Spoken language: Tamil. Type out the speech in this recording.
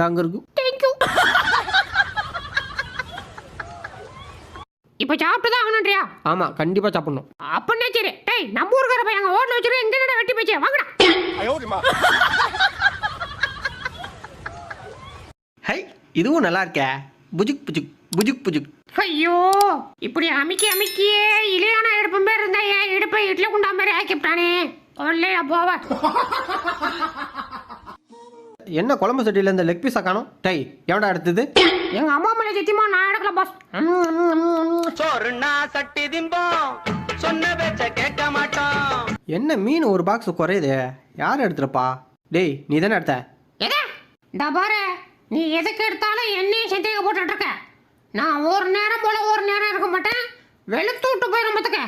அங்க இருக்கு. இப்ப சாப்பிட்டுதான் ஆகணும்ன்றியா? ஆமா, கண்டிப்பா சாப்பிடணும். அப்பன்னே சரி. டேய், நம்ம ஊர்க்கார பையன் அங்க ஹோட்டல் வச்சிரு, எங்க என்னடா வெட்டி போச்சு, வாங்கடா. ஹை, இதுவும் நல்லா இருக்கே. புஜுக் புஜுக் புஜுக் புஜுக். ஐயோ, இப்படி அமிக்கியே இலையான இடுப்பு பேர் இருந்தா என் இடுப்பை இட்லி குண்டா மாதிரி ஆக்கிவிட்டானே. கொள்ளையா போவ. என்ன குழம்பு சட்டியில இந்த லெக் பீஸா காணோம்? டை, எவன்டா எடுத்தது? எங்க அம்மா மேல சத்தியமா நான் எடுக்கல பாஸ். சோறுனா சட்டி திம்போம், சொன்ன பேச்ச கேட்க மாட்டோம். என்ன மீன் ஒரு பாக்ஸ் குறையுது? யார் எடுத்துறப்பா? டேய், நீ தானே எடுத்த? எதா இந்த பாரு, நீ எதுக்கு எடுத்தாலும் என்னையும் சந்தேக போட்டுட்டு இருக்க. நான் ஒரு நேரம் போல ஒரு நேரம் இருக்க மாட்டேன். வெளுத்து விட்டு போயிடும் பார்த்துக்க.